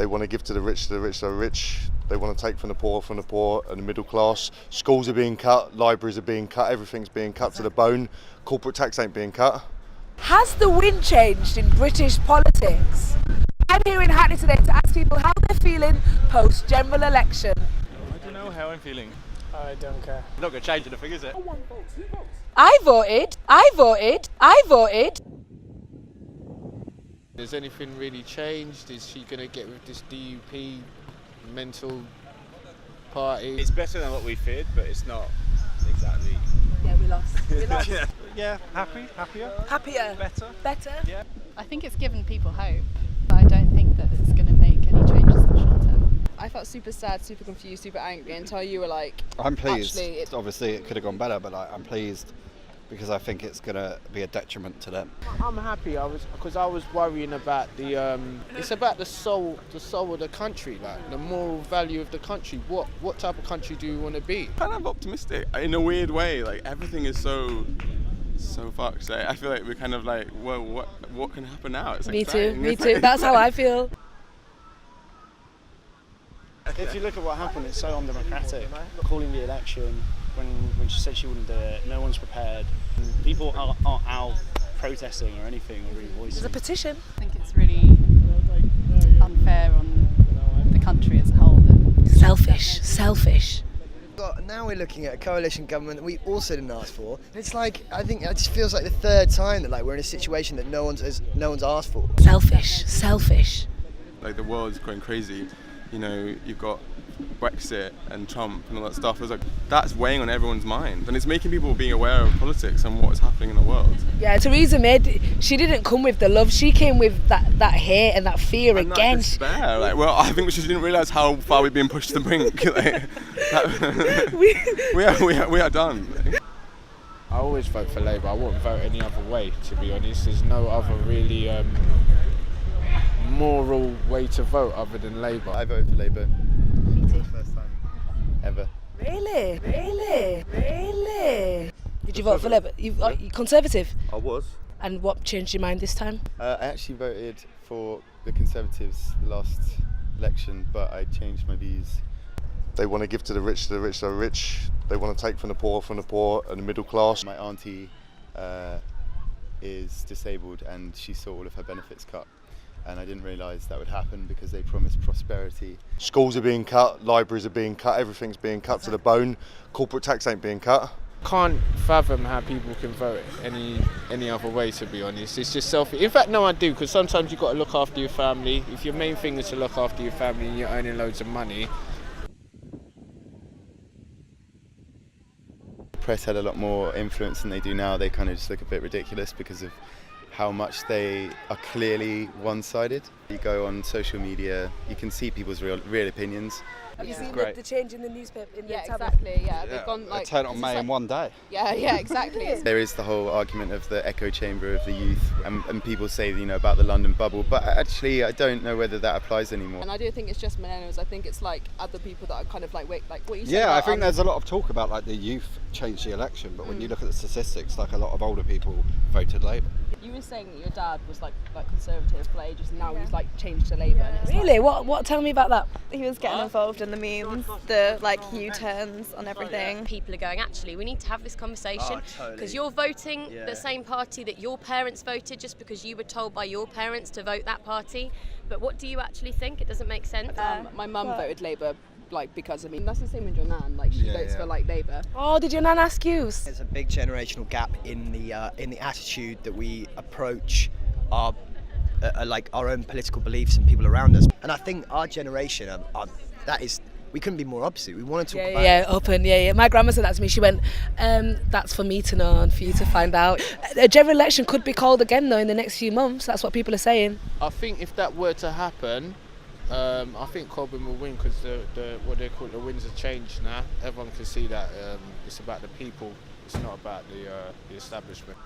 They want to give to the rich are rich. They want to take from the poor and the middle class. Schools are being cut, libraries are being cut, everything's being cut to the bone. Corporate tax ain't being cut. Has the wind changed in British politics? I'm here in Hackney today to ask people how they're feeling post general election. I don't know how I'm feeling. I don't care. It's not going to change anything, is it? I voted. Has anything really changed? Is she going to get with this DUP mental party? It's better than what we feared, but it's not exactly. Yeah, we lost. Yeah, happier. Happier. Better? Yeah. I think it's given people hope, but I don't think that it's going to make any changes in the short term. I felt super sad, super confused, super angry until you were like, I'm pleased. Actually, Obviously, it could have gone better, but I'm pleased because I think it's going to be a detriment to them. I'm happy. Because I was worrying about the. It's about the soul of the country, like the moral value of the country. What type of country do you want to be? Kind of optimistic in a weird way. Like everything is so fucked. So I feel like we're kind of like, well, what can happen now? It's Me exciting. too. That's how I feel. If you look at what happened, it's so undemocratic. Calling the election when she said she wouldn't do it, no one's prepared. People aren't out protesting or anything or really voicing. There's a petition. I think it's really unfair on the country as a whole. Selfish. Now we're looking at a coalition government that we also didn't ask for. It's like, I think it just feels like the third time that we're in a situation that no one's asked for. Selfish. Like the world's going crazy. You know, you've got Brexit and Trump and all that stuff. It's like that's weighing on everyone's mind, and it's making people being aware of politics and what is happening in the world. Yeah, Theresa May, she didn't come with the love. She came with that hate and that fear and again. That despair. Like, well, I think we just didn't realise how far we've been pushed to the brink. We are done. I always vote for Labour. I wouldn't vote any other way, to be honest. There's no other really moral way to vote other than Labour. I voted for Labour. Me too. First time ever. Really? Did you vote for Labour? You Conservative? I was. And what changed your mind this time? I actually voted for the Conservatives last election, but I changed my views. They want to give to the rich are rich. They want to take from the poor and the middle class. My auntie is disabled and she saw all of her benefits cut. And I didn't realise that would happen because they promised prosperity. Schools are being cut, libraries are being cut, everything's being cut to the bone. Corporate tax ain't being cut. Can't fathom how people can vote any other way, to be honest. It's just selfish. In fact, no, I do, because sometimes you've got to look after your family. If your main thing is to look after your family and you're earning loads of money. The press had a lot more influence than they do now. They kind of just look a bit ridiculous because of how much they are clearly one-sided. You go on social media, you can see people's real opinions. Have you seen great. the change in the newspaper? exactly, yeah. They've gone like. Turn on May in one day. Yeah, exactly. There is the whole argument of the echo chamber of the youth, and people say, about the London bubble, but actually I don't know whether that applies anymore. And I don't think it's just millennials. I think it's like other people that are kind of like what you said. Yeah, about, I think there's a lot of talk about the youth changed the election, but when you look at the statistics, a lot of older people voted Labour. You were saying that your dad was like conservative for ages, and now he's changed to Labour. And it's Really? What? Tell me about that. He was getting involved in the memes, the U-turns on everything. People are going, actually, we need to have this conversation because you're voting the same party that your parents voted just because you were told by your parents to vote that party. But what do you actually think? It doesn't make sense. My mum voted Labour. Because that's the same with your nan. She votes for Labour. Oh, did your nan ask you? There's a big generational gap in the attitude that we approach our own political beliefs and people around us. And I think our generation, we couldn't be more opposite. We want to talk about. Yeah, open. Yeah. My grandma said that to me. She went, "That's for me to know and for you to find out." A general election could be called again though in the next few months. That's what people are saying. I think if that were to happen, I think Corbyn will win because what they call the winds have changed now. Everyone can see that it's about the people. It's not about the establishment.